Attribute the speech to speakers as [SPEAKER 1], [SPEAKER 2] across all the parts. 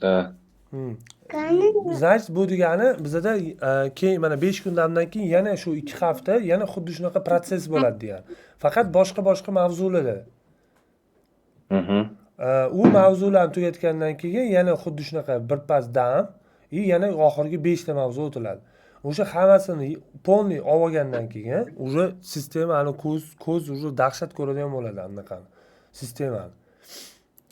[SPEAKER 1] Da.
[SPEAKER 2] Значит, bu degani bizada keyin mana 5 kundan keyin yana shu 2 hafta yana xuddi shunaqa protsess bo'ladi degani. Faqat boshqa mavzularda.
[SPEAKER 1] Mhm.
[SPEAKER 2] U mavzularni tugatgandan keyin yana xuddi shunaqa birpas dam yana oxirgi 5 ta mavzu o'tiladi. O'sha hammasini полный olgandan keyin уже sistemani ko'z уже dahshat ko'radigan bo'ladi anaqani. Sistemani.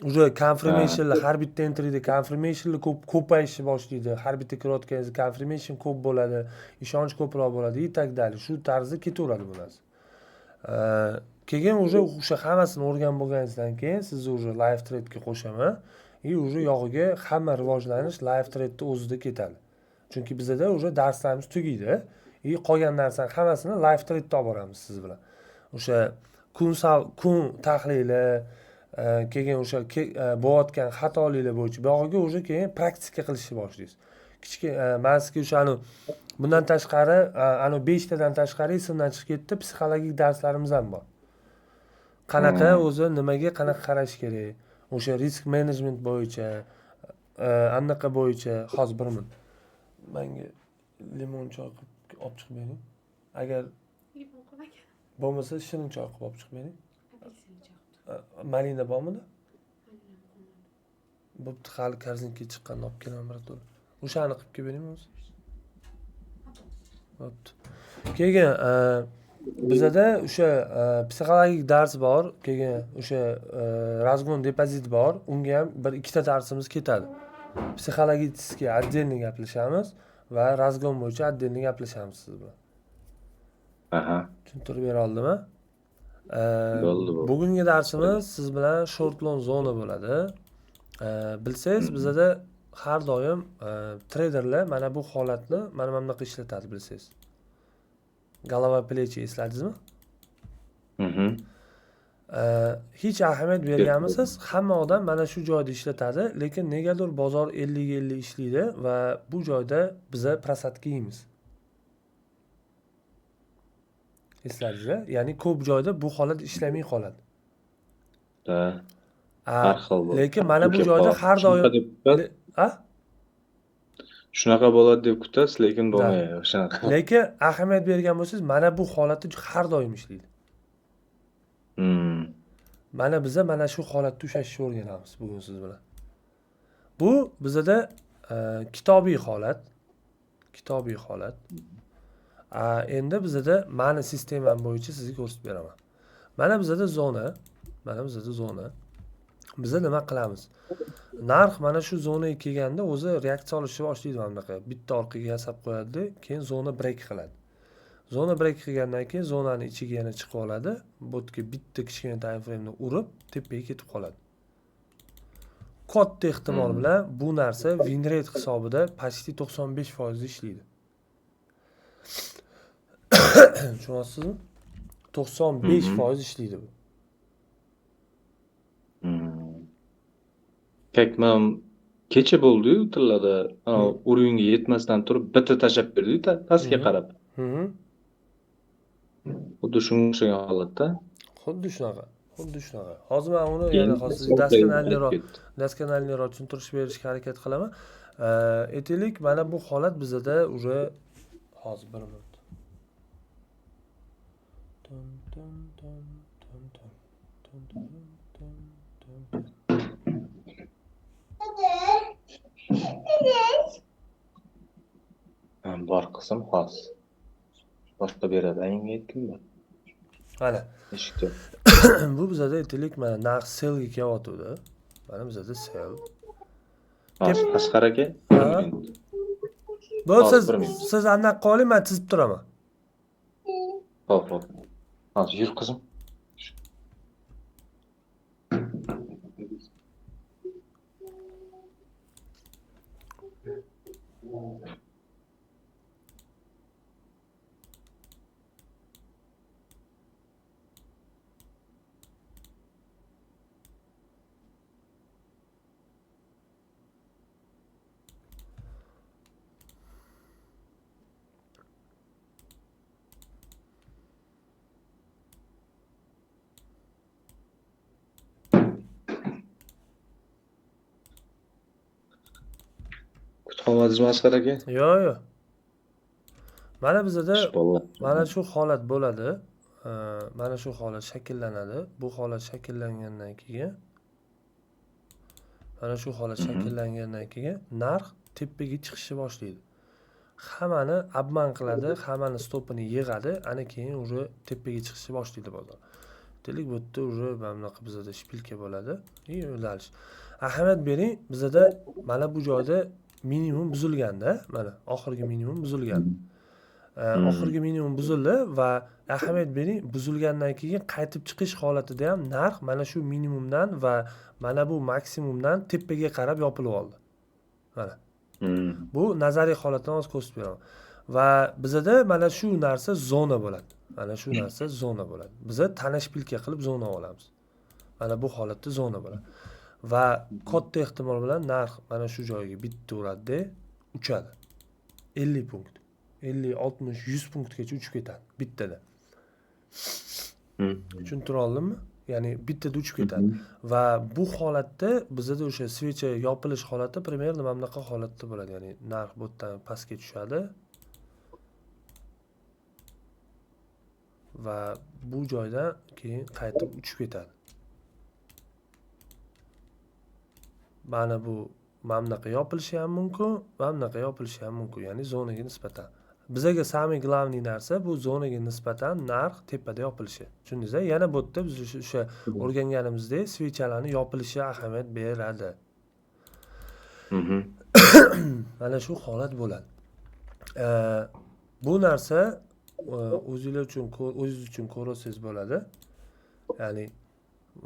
[SPEAKER 2] Уже
[SPEAKER 1] Ha.
[SPEAKER 2] confirmationlar har bitta entryda confirmationlar ko'payishni boshlaydi. Har bitta kirayotganingizda confirmation ko'p bo'ladi, ishonch ko'proq bo'ladi и так далее. Shu tarzda ketaveradi bu narsa. Keyin уже o'sha hammasini o'rganib bo'lganingizdan keyin sizni уже live trade'ga qo'shaman и уже yog'iga hamma rivojlanish live trade'ni o'zida ketadi. Chunki bizada уже darslarimiz tugaydi и qolgan narsani hammasini live trade'da olib boramiz siz bilan. O'sha kun tahlili, keyin o'sha bo'layotgan xatoliklar bo'yicha buyog'iga уже keyin praktika qilishni boshlaysiz. Man sizga o'shani bundan tashqari, ana 5 tadan tashqari esimdan chiqib ketdi, psixologik darslarimiz ham bor. Qanaqa o'zi nimaga qanaqa qarash kerak? O'sha risk menejment bo'yicha, anaqa bo'yicha hozir bir minut. Menga limon choy qilib olib chiqib bering. Agar bo'lmasa shirin choy qilib olib chiqib bering. Malina bormidi? Bo'pti, hali korzinkaga chiqqanda olib kelaman bir. O'shani qilib kelib beringmi o'zi? Bo'pti. Keyin bizada o'sha psixologik dars bor, keyin o'sha razgon depozit bor. Unga ham bir ikkita darsimiz ketadi. Psixologический отдельно gaplashamiz va razgon bo'yicha отдельно gaplashamiz siz bilan.
[SPEAKER 1] Aha.
[SPEAKER 2] Tushuntirib bera oldimmi?
[SPEAKER 1] Bo'ldi bu.
[SPEAKER 2] Bugungi darsimiz siz bilan short loan zona bo'ladi. Bilsangiz bizada har doim traderlar mana bu holatni mana bunaqa ishlatadi bilsangiz. Golova plechi esladingizmi?
[SPEAKER 1] Mhm.
[SPEAKER 2] Hech ahamiyat berganmisiz? Hamma odam mana shu joyda ishlatadi, lekin negadir bozor 50-50 ishlaydi va bu joyda biza prasatga yeymiz. Esladingizmi? Ya'ni ko'p joyda bu holat ishlamay qoladi.
[SPEAKER 1] Da. Har xil bo'ladi.
[SPEAKER 2] Lekin mana bu joyda har doim
[SPEAKER 1] Shunaqa bo'ladi deb kutasiz, lekin bo'lmaydi shunaqa.
[SPEAKER 2] Lekin ahamiyat bergan bo'lsangiz, mana bu holatda har doim ishlaydi. Mana biza mana shu holatda ushlashni o'rganamiz bugun siz bilan. Bu bizada kitobiy holat. Kitobiy holat. Endi bizada mani sistemam bo'yicha sizga ko'rsatib beraman. Mana bizada zona, mana bizada zona. Biza nima qilamiz? Narx mana shu zonaga kelganda o'zi reaksiya olishni boshlaydi mana bunaqa. Bitta orqaga yasab qo'yadi, keyin zona break qiladi. Zona break qilgandan keyin zonani ichiga yana chiqib oladi. Botga bitta kichkina time frame ni urib, tepaga ketib qoladi. Katta ehtimol bilan bu narsa win rate hisobida почти 95% ishlaydi. Tushunyapsizmi? 95% ishlaydi bu.
[SPEAKER 1] Kakmam kecha bo'ldi-yu tillada, uringa yetmasdan turib bitta tashab berdi-yu pastga qarab. Xuddi shunga o'xshagan holatda.
[SPEAKER 2] Xuddi shunaqa. Hozir men uni yana hozir daskanalniroq tushuntirish berishga harakat qilaman. Aytaylik, mana bu holat bizada уже hozir bir minut.
[SPEAKER 1] Bor qizim, hozir. Boshqa beradi, aytganga aytdimmi?
[SPEAKER 2] Mana.
[SPEAKER 1] Eshitdim.
[SPEAKER 2] Bu bizada aytaylik, mana narx sellga kelyapti. Mana bizada sell.
[SPEAKER 1] Asqar aka.
[SPEAKER 2] Bo'lsa siz anaqa qoling, men chizib turaman.
[SPEAKER 1] Xo'p. Hozir yur qizim. Omadingiz Masxar aka.
[SPEAKER 2] Yo'q. Mana bizada
[SPEAKER 1] Ishbollar.
[SPEAKER 2] mana shu holat bo'ladi. Mana shu holat shakllanadi. Bu holat shakllangandan keyin mana shu holat shakllangandan keyin narx tepaga chiqishni boshlaydi. Hammani obman qiladi, hammani stopini yig'adi, ana keyin уже tepaga chiqishni boshlaydi bozor. Deylik, bu yerda уже mana bunaqa bizada shpilka bo'ladi. Yo'nalish. Ahamiyat bering, bizada mana bu joyda minimum buzilganda, mana oxirgi minimum buzilgan. Oxirgi minimum buzildi va ahamiyat bering, buzilgandan keyin qaytib chiqish holatida ham narx mana shu minimumdan va mana bu maksimumdan tepaga qarab yopilib oldi. Mana. Bu nazariy holatdan hozir ko'rsatib beraman. Va bizada mana shu narsa zona bo'ladi. Mana shu narsa zona bo'ladi. Biz tanish pilka qilib zona olamiz. Mana bu holatda zona bo'ladi. Va katta ehtimol bilan narx mana shu joyga bitdi-uradida uchadi. 50 punkt. 50, 60, 100 punktgacha uchib ketadi bittada. Tushuntira oldimmi? Ya'ni bittada uchib ketadi. Va bu holatda bizada o'sha svecha yopilish holati примерно mana bunaqa holatda bo'ladi. Ya'ni narx bu yerdan pastga tushadi. Va bu joydan keyin qaytib uchib ketadi. Mana bu mana bunaqa yopilishi ham mumkin, mana bunaqa yopilishi ham mumkin, ya'ni zonaga nisbatan. Bizga samый главный narsa bu zonaga nisbatan narx tepada yopilishi. Tushundingiz-a? Yana bu yerda biz o'sha o'rganganimizdek svechalarning yopilishi ahamiyat beradi. Mana shu holat bo'ladi. Bu narsa o'zingiz uchun ko'rsangiz bo'ladi. Ya'ni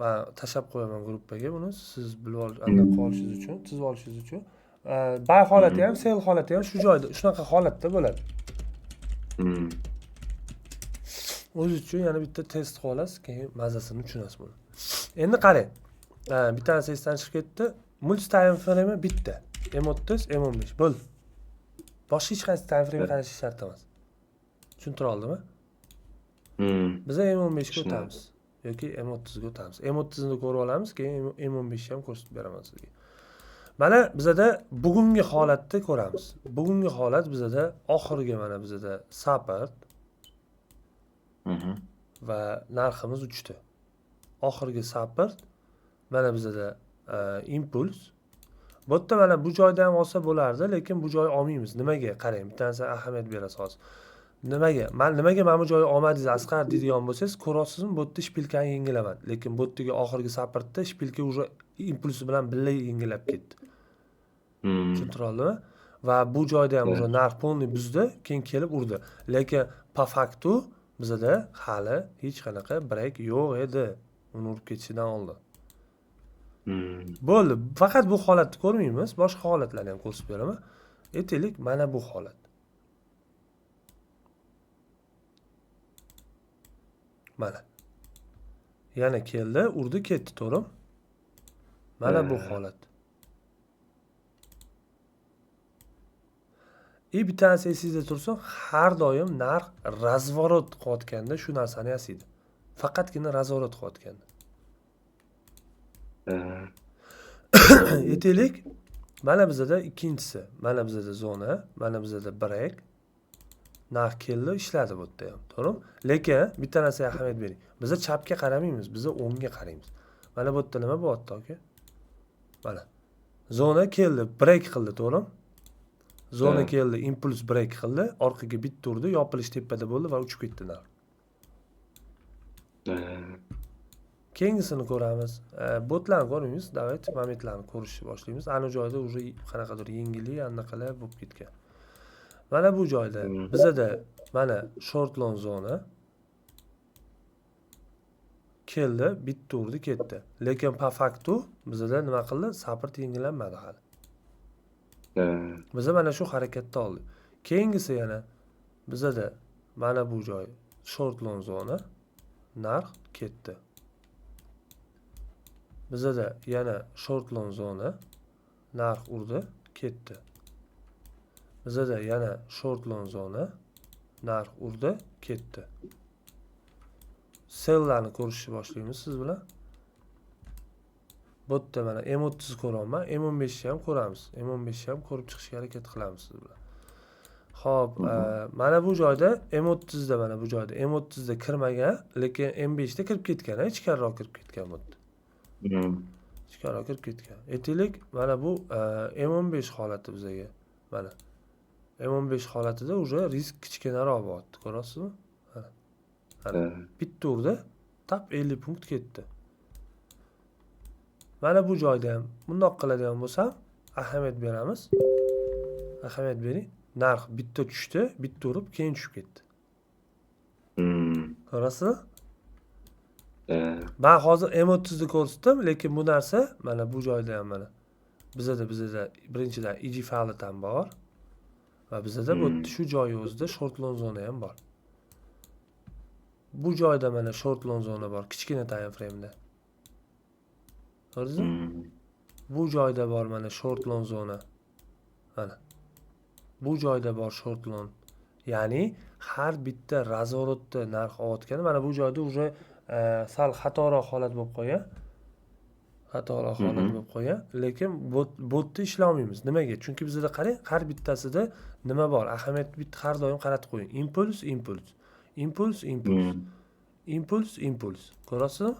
[SPEAKER 2] men tashab qo'yaman gruppaga buni, siz bilib qolishingiz uchun, chizib olishingiz uchun. Buy holati ham, sell holati ham shu joyda, shunaqa holatda bo'ladi. O'z uchun yana bitta test qilib olasiz, keyin mazasini tushunasiz buni. Endi qarang. Bitta narsa esdan chiqib ketdi. Multi time frame bitta. M30, M15 bo'l. Boshqa hech qaysi time frame qarash shart emas. Tushuntira oldimmi? Biz M15 ga o'tamiz yoki M30 ga o'tamiz. M30 ni ko'rib olamiz, keyin M15 ni ham ko'rsatib beraman sizga. Mana bizada bugungi holatni ko'ramiz. Bugungi holat bizada oxirgi mana bizada support va narximiz uchdi. Oxirgi support mana bizada impuls. Bu yerda mana bu joyda ham olsa bo'lardi, lekin bu joy olmaymiz. Nimaga? Qarang, bitta narsa ahamiyat berasiz hozir. Nimaga mana bu joyni olmadingiz Asqar deydigan bo'lsangiz, ko'rasizmi, bu yerda shpilkani yengilaman. Lekin bu yerdagi oxirgi supportda shpilka уже impulsi bilan birga yengilab ketdi. Tushuntira oldimmi? Va bu joyda ham уже narx polni buzdi, keyin kelib urdi. Lekin po faktu bizada hali hech qanaqa break yo'q edi. Uni urib ketishidan oldin. Bo'ldi. Faqat bu holatni ko'rmaymiz, boshqa holatlarni ham ko'rsatib beraman. Aytaylik, mana bu holat. Mana. Yana keldi, urdi, ketdi, to'g'rimi? Mana bu holat. Bitta narsa esingizda tursin, har doim narx razvorot qilayotganda shu narsani yasaydi. Faqatgina razvorot qilayotganda. Aytaylik, mana bizada ikkinchisi, mana bizada zona, mana bizada break. Narx keldi, ishladi bu yerda ham, to'g'rimi? Lekin bitta narsaga ahamiyat bering. Biz chapga qaramaymiz, biz o'ngga qaraymiz. Mana bu yerda nima bo'lyapti aka? Mana. Zona keldi, break qildi, to'g'rimi? Zona keldi, impuls break qildi, orqaga bitta urdi, yopilish tepada bo'ldi va uchib ketdi narx. Keyingisini ko'ramiz. Botlarni ko'rmaymiz, davayt momentlarni ko'rishni boshlaymiz. Ana joyda уже qanaqadir yengillik, anaqalar bo'lib ketgan. Mana bu joyda bizada mana short long zona keldi, bitta urdi, ketdi. Lekin po faktu bizada nima qildi? Support yengilanmadi hali. Biz mana shu harakatni oldik. Keyingisi yana bizada mana bu joy short long zona, narx ketdi. Bizada yana short long zona, narx urdi, ketdi. Bizada yana short long zona, narx urdi, ketdi. Selllarni ko'rishni boshlaymiz siz bilan. Bu yerda mana M30 ko'ryapman, M15 ni ham ko'ramiz. M15 ni ham ko'rib chiqishga harakat qilamiz siz bilan. Xo'p, mana bu joyda M30 da mana bu joyda M30 da kirmagan, lekin M5 da kirib ketgan, ichkariroq kirib ketgan bu yerda. Ichkariroq kirib ketgan. Aytaylik, mana bu M15 holati bizga. Mana M15 holatida уже risk kichkinaroq bo'lyapti, ko'rasizmi? Mana bitta urda tap 50 punkt ketdi. Mana bu joyda ham bundoq qiladigan bo'lsam, ahamiyat beramiz. Ahamiyat bering. Narx bitta tushdi, bitta urib keyin tushib ketdi. Ko'rasizmi? Men hozir M30 ni ko'rsatdim, lekin bu narsa mana bu joyda ham mana bizda birinchidan EG faili ham bor va bizda bu shu joyi o'zida short long zona ham bor. Bu joyda mana short long zona bor, kichkina time frame'da. Ko'rdingizmi? Bu joyda bor mana short long zona. Mana. Bu joyda bor short long. Ya'ni har bitta razvorotda narx olayotgani mana bu joyda уже sal xatoroq holat bo'lib qolgan. Xatoroq holat bo'lib qolgan, lekin botda ishlamaymiz. Nimaga? Chunki bizda qarang, har bittasida nima bor? Ahamiyat bitta har doim qaratib qo'ying. Impuls, impuls. Impuls, impuls. Impuls, impuls. Ko'rasizmi?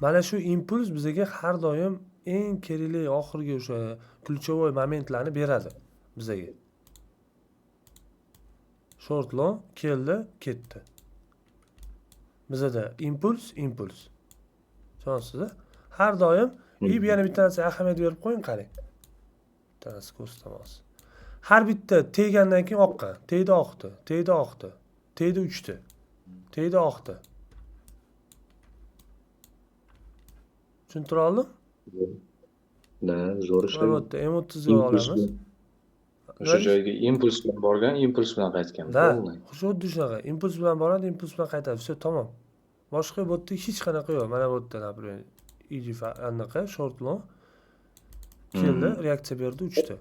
[SPEAKER 2] Mana shu impuls bizga har doim eng kerakli oxirgi o'sha ключевой momentlarni beradi bizga. Short long keldi, ketdi. Bizda impuls, impuls. Tushunasizmi? Har doim yana bitta narsaga ahamiyat berib qo'ying, qarang. Bittasi ko'rsatamiz. Har bitta tegandan keyin oqqan, tegdi oqdi, tegdi oqdi, tegdi uchdi, tegdi oqdi. Tushuntira oldim?
[SPEAKER 1] Zo'r ishlaydi.
[SPEAKER 2] Albatta, M30 ga olamiz.
[SPEAKER 1] O'sha joyga impuls bilan borgan, impuls bilan qaytgan.
[SPEAKER 2] Xuddi shunaqa. Impuls bilan boradi, impuls bilan qaytadi. Все, tamom. Boshqa bu yerda hech qanaqa yo'q. Mana bu yerda, например, anaqa short long keldi, reaksiya berdi, uchdi.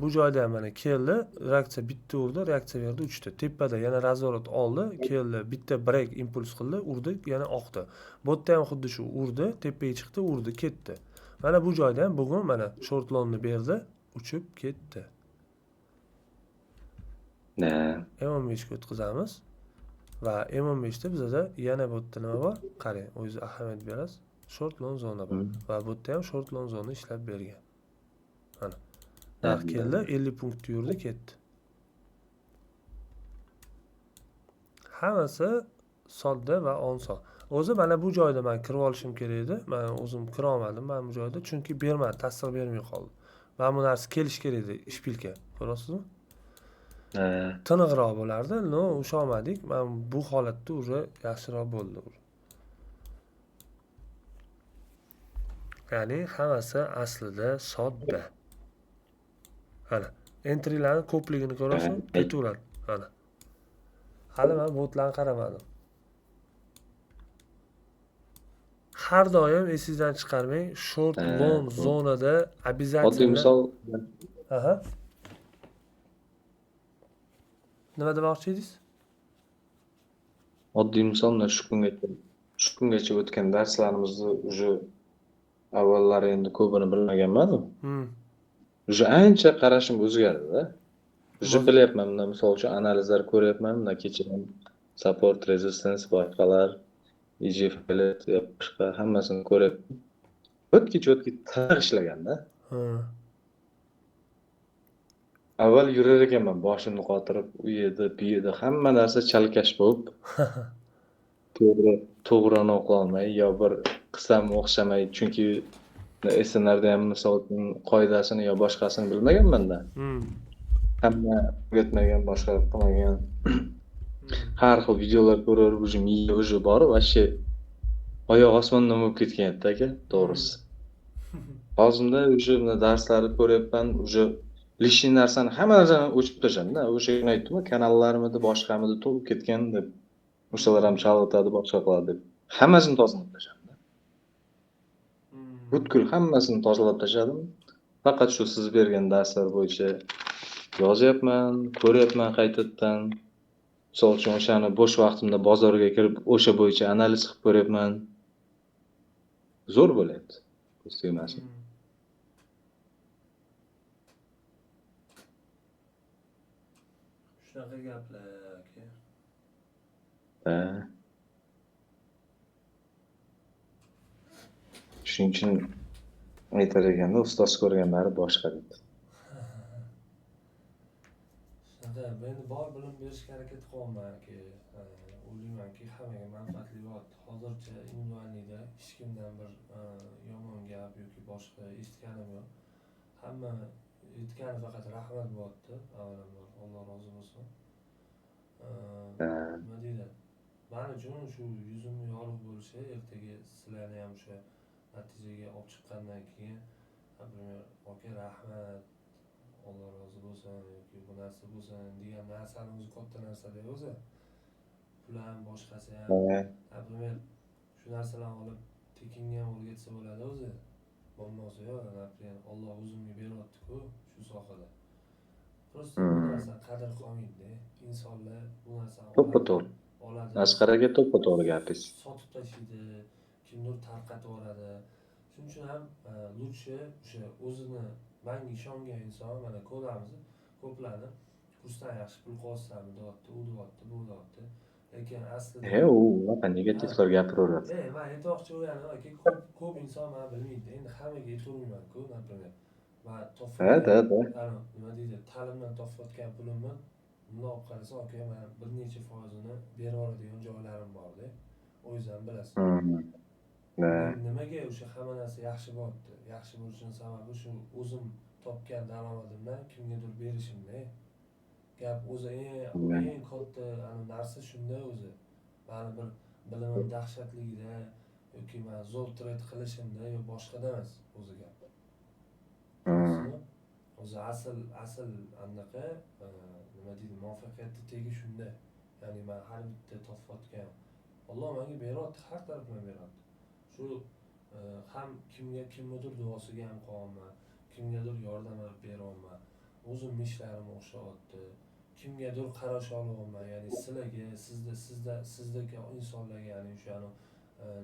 [SPEAKER 2] Bu joyda ham mana keldi, reaksiya bitta urdi, reaksiya berdi, uchdi. Tepada yana razvorot oldi, keldi, bitta break impuls qildi, urdi, yana oqdi. Bu yerda ham xuddi shu urdi, tepaga chiqdi, urdi, ketdi. Mana bu joyda ham bugun mana short longni berdi, uchib ketdi. M15 ga o'tkazamiz va M15 da bizda yana bu yerda nima bor? Qarang, o'zingiz ahamiyat berasiz. Short long zona bor va bu yerda ham short long zona ishlab bergan. Mana. Narx keldi, 50 punkt yurdi, ketdi. Hammasi sodda va oson. O'zi mana bu joyda men kirib olishim kerak edi. Men o'zim kira olmadim mana bu joyda, chunki bermadi, tasdiq bermay qoldi. Men bu narsa kelish kerak edi, shpilka. Ko'rasizmi? Tiniqroq bo'lardi, no, o'sha olmadik. Men bu holatda уже yaxshiroq bo'ldi. Ya'ni hammasi aslida sodda. Mana, entrylarning ko'pligini ko'rasizmi? Ketaveradi. Mana. Hali men botlarni qaramadim. Har doim esingizdan chiqarmang, short long zonada обязательно.
[SPEAKER 1] Oddiy misol.
[SPEAKER 2] Aha. Nima demoqchi edingiz?
[SPEAKER 1] Oddiy misol shu kungacha o'tgan darslarimizni уже avvallari endi ko'pini bilmaganman. Уже ancha qarashim o'zgardi-da. Уже bilyapman, bunda misol uchun analizlar ko'ryapman, bunda kecha support, resistance, boshqalar, EG faili, boshqa hammasini ko'ryapman. O'tkicha tiniq ishlaganda. Avval yurar ekanman, boshimni qotirib, u yerda, bu yerda hamma narsa chalkash bo'lib, to'g'rini o'qolmay, yo bir qisam o'xshamay, chunki SNRda ham misol uchun qoidasini yo boshqasini bilmaganman-da. Hamma o'rgatmagan, boshqa qilmagan. Har xil videolar ko'rib, уже bor, vashshe oyoq osmondan bo'lib ketgan edi aka, to'g'risi. Hozirda уже darslarni ko'ryapman, уже lishni narsani hamma narsani o'chib tashladim-da. O'sha kuni aytdim-ku, kanallarmidi, boshqamidi to'lib ketgan deb. O'shalar ham chalg'itadi, boshqa qiladi deb. Hammasini tozalab tashladim. Butkul hammasini tozalab tashladim. Faqat shu siz bergan darslar bo'yicha yozyapman, ko'ryapman qaytadan. Misol uchun o'shani bo'sh vaqtimda bozorga kirib, o'sha bo'yicha analiz qilib ko'ryapman. zo'r bo'lyapti. Ko'z tegmasin.
[SPEAKER 2] Shunaqa gaplar aka.
[SPEAKER 1] Ha. Shuning uchun aytar ekanda ustoz ko'rganlari boshqa deydi.
[SPEAKER 2] Shunaqa, men bor bilim berishga harakat qilyapman aka. O'ylaymanki hammaga manfaatli bo'ladi. Hozircha individuallikda hech kimdan bir yomon gap yoki boshqa eshitganim yo'q. Hamma aytgani faqat rahmat bo'lyapti. Avvalambor Alloh rozi bo'lsin. Nima deydi? Men uchun shu yuzimni yorug' bo'lishi, ertaga sizlarni ham o'sha natijaga olib chiqqandan keyin, например, aka rahmat, Alloh rozi bo'lsin yoki bu narsa bo'lsin degan narsani o'zi katta narsa-da o'zi. Pul ham boshqasi ham, например, shu narsalarni olib tekinga ham o'rgatsa bo'ladi o'zi. Bo'lmasa yo'q, например, Alloh o'zimga beryapti-ku shu sohada. Prosta bu narsa qadr qolmaydi. Insonlar bu narsani
[SPEAKER 1] To'ppa-to'g'ri.
[SPEAKER 2] oladi.
[SPEAKER 1] Asqar aka to'ppa-to'g'ri gapingiz.
[SPEAKER 2] Sotib tashlaydi, kimdir tarqatib yuboradi. Shuning uchun ham lutshi o'sha o'zini menga ishongan inson, mana ko'ramiz, ko'plarni kursdan yaxshi pul qilyapsanmi deyapti, u deyapti, bu deyapti. Lekin aslida
[SPEAKER 1] U unaqa negativlar gapiraveradi.
[SPEAKER 2] men aytmoqchi bo'lganim aka, ko'p inson meni bilmaydi. Endi hammaga aytavermayman-ku, например. Men nima deydi, ta'limdan topayotgan pulimni bundoq olib qarasa, aka, men bir necha foizini berib yuboradigan joylarim bor-da. O'zingizam bilasiz. Nimaga o'sha hamma narsa yaxshi bo'lyapti? Yaxshi bo'lishining sababi shu o'zim topgan daromadimdan kimgadir berishimda. Gap o'zi eng katta narsa shunda o'zi. Mani bir bilimim dahshatligida yoki men zo'r trade qilishimda yo boshqada emas o'zi gap. O'zi asl anaqa nima deydi, muvaffaqiyatni tegi shunda. Ya'ni men har bitta topayotgan Alloh menga beryapti, har tarafdan beryapti. Shu ham kimgadir duosiga ham qolyapman, kimgadir yordam berib beryapman. O'zimning ishlarim o'xshayapti. Kimgadir qarash olyapman, ya'ni sizlarga, sizdagi insonlarga, ya'ni o'shani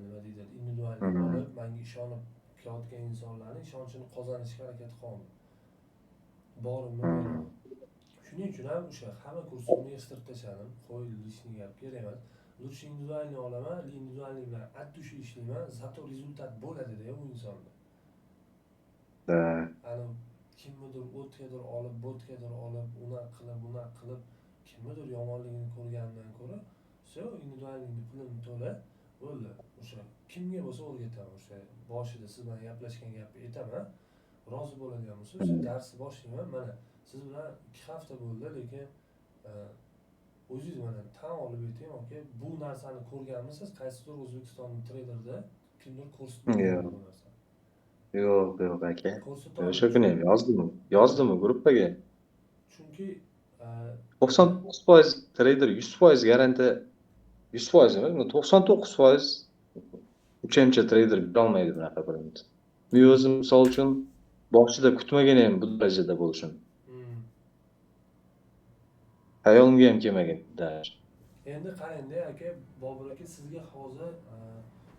[SPEAKER 2] nima deydi, individuallik olib, menga ishonib kelayotgan insonlarning ishonchini qozonishga harakat qilaman. Borimni beraman. Shuning uchun ham o'sha hamma kursimni yig'ishtirib tashladim. Qo'y lishni gap kerak emas. Lutsh individualni olaman, individuallik bilan attushi ishlayman, zato rezultat bo'ladi-da u insonda. Kimnidir o'tkadir olib, bo'tkadir olib, unaqa qilib, kimnidir yomonligini ko'rgandan ko'ra, shu individuallikni pulini to'lab, bo'ldi. O'sha kimga bo'lsa o'rgataman, o'sha boshida siz bilan gaplashgan gapni aytaman. Rozi bo'ladigan bo'lsa, o'sha darsni boshlayman. Mana siz bilan 2 hafta bo'ldi, lekin o'zingiz mana tan olib ayting, aka, bu narsani ko'rganmisiz? Qaysidir O'zbekiston treyderda kimdir ko'rsatgan bu narsani?
[SPEAKER 1] Yo'q aka. O'sha kuni ham yozdimi gruppaga.
[SPEAKER 2] Chunki
[SPEAKER 1] 99% trader 100% garantiya 100% emas, 99% uchinchi trader berolmaydi bunaqa birinchi. Men o'zim misol uchun boshida kutmagan ham bu darajada bo'lishim. Hayolimga ham kelmagan.
[SPEAKER 2] Endi qarang-da aka, Bobur aka, sizga hozir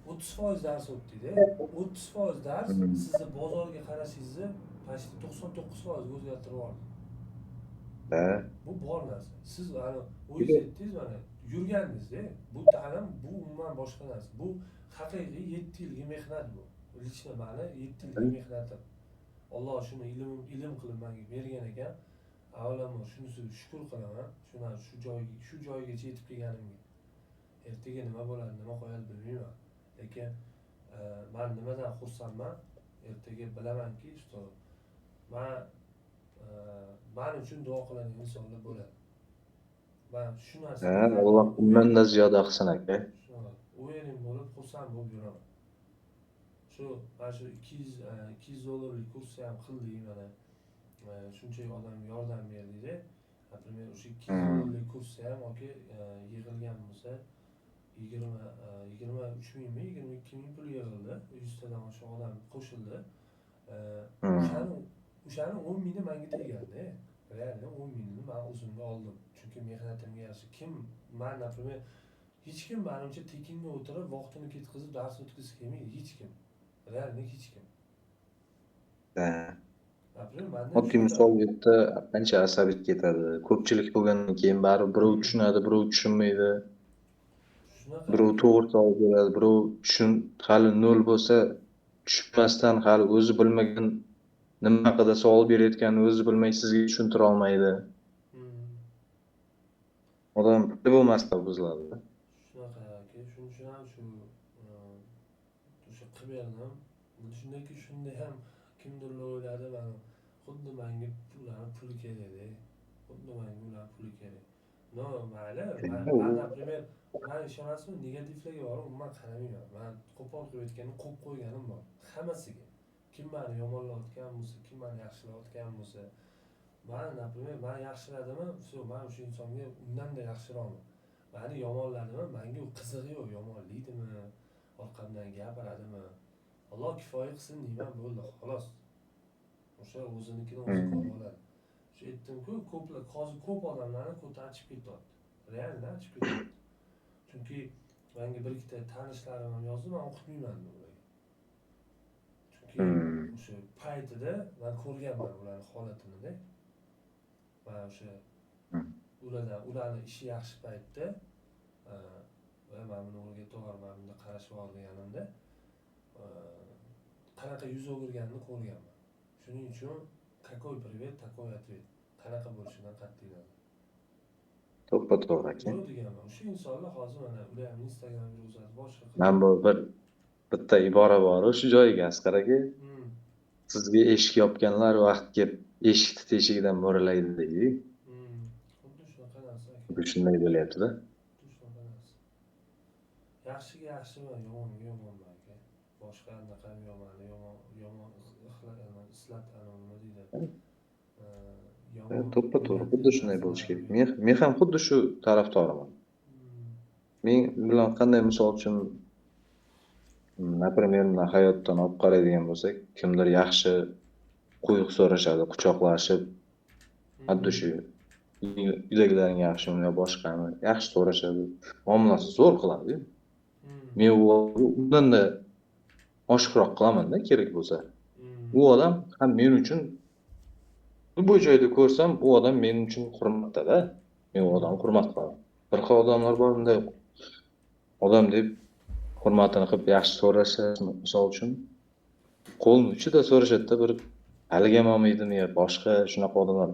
[SPEAKER 2] 30% dars o'tdi-da. 30% dars sizni bozorga qarashingizni почти 99% o'zgartirib yubordi. Bu bor narsa. Siz o'zingiz aytdingiz, mana yurgandingiz-da. Bu ta'lim, bu umuman boshqa narsa. Bu haqiqiy 7 yillik mehnat bu. Lishni ma'ni 7 yillik mehnatim. Alloh shuni ilm qilib menga bergan ekan. Avvalambor shunisiga shukr qilaman. Shu joygacha yetib kelganimga. Ertaga nima bo'ladi, nima qo'yadi bilmayman. Lekin men nimadan xursandman? Ertaga bilamanki, men uchun duo qiladigan insonlar bo'ladi. Men shu narsani
[SPEAKER 1] Alloh bundan ziyoda qilsin aka.
[SPEAKER 2] O'yinim bo'lib xursand bo'lib yuraman. Mana shu 200 dollarlik kursni ham qildik mana. Shunchalik odam yordam berdi-da. Например, o'sha 200 dollarlik kursni ham aka yig'ilgan bo'lsa 23 mingmi, 22 ming pul yig'ildi. 100 tadan oshiq odam qo'shildi. O'shani 10 mingni menga tegadi. Realni 10 mingni men o'zimga oldim. Chunki mehnatimga yarasha men, например, hech kim menimcha tekinga o'tirib, vaqtini ketkazib dars o'tkazib kelmaydi, hech kim. Realni hech kim.
[SPEAKER 1] Ha.
[SPEAKER 2] Например, manda
[SPEAKER 1] Oddiy misol bu yerda qancha asabiyat ketadi. Ko'pchilik bo'lgandan keyin baribir birov tushunadi, birov tushunmaydi.
[SPEAKER 2] shunaqa
[SPEAKER 1] Birov to'g'ri savol beradi, birov hali nol bo'lsa, tushunmasdan hali o'zi bilmagan nima haqida savol berayotganini o'zi bilmay sizga tushuntira olmaydi. Odam fikri bo'lmasdan buziladi.
[SPEAKER 2] shunaqa aka, shuning uchun ham o'sha qilib berdim. Shundaki shunda ham kimdir o'yladi mana xuddi menga ularni puli kerak, xuddi menga ularni puli kerak. No, mayli, man например, man ishonasizmi, negativlarga borib umuman qaramayman. Man qo'pol qilayotganni qo'yib qo'yganim bor hammasiga. Kim meni yomonlayotgan bo'lsa, kim meni yaxshilayotgan bo'lsa, man например, man yaxshiladimi, все, man o'sha insonga undanda yaxshiroqman. Meni yomonladimi, menga u qizig'i yo'q, yomonlaydimi, orqamdan gapiradimi. Alloh kifoya qilsin deyman, bo'ldi, xolos. O'sha o'zinikini o'zi ko'rib oladi. Shu aytdim-ku, hozir ko'p odamlarni ko'tarib ketyapti. Realni achib ketyapti. Chunki menga bir ikkita tanishlarim ham yozdi, men o'qitmayman ularga. Chunki o'sha paytida men ko'rganman ularning holatini-da. Va o'sha ularni ishi yaxshi paytda va men buni o'rgatib to'g'ri, men bunda qarashib olganimda qanaqa yuz o'girganini ko'rganman. Shuning uchun какой привет, такой ответ. Qanaqa bo'lishidan qat'iy nazar.
[SPEAKER 1] To'ppa-to'g'ri aka.
[SPEAKER 2] Bu deganman, o'sha insonlar hozir mana ularning Instagramga o'zasi boshqa
[SPEAKER 1] Men bu bitta ibora bor, shu joyiga Asqar aka. Sizga eshik yopganlar vaqt kelib eshikni teshigidan mo'ralaydi deydi.
[SPEAKER 2] Xuddi shunaqa narsa.
[SPEAKER 1] Bu shunday bo'lyapti-da.
[SPEAKER 2] Xuddi shunaqa narsa. Yaxshiga yaxshiman, yomonga yomonman aka. Boshqa anaqa yomon islat nima deydi?
[SPEAKER 1] To'ppa-to'g'ri, xuddi shunday bo'lishi kerak. Men ham xuddi shu tarafdoriman. Men bilan qanday misol uchun например, hayotdan olib qaraydigan bo'lsak, kimdir yaxshi quyuq so'rashadi, quchoqlashib, xuddi shu uydagilaring yaxshimi yo boshqami, yaxshi so'rashadi, muomalasi zo'r qiladi. Men undan-da oshiqroq qilaman-da kerak bo'lsa. U odam ham men uchun bu joyda ko'rsam, u odam men uchun hurmatda-da. Men u odamni hurmat qilaman. Bir xil odamlar bor, bunday odam deb hurmatini qilib yaxshi so'rashadi, misol uchun qo'lni uchida so'rashadi-da, bir haliga olmaydimi yo boshqa shunaqa odamlar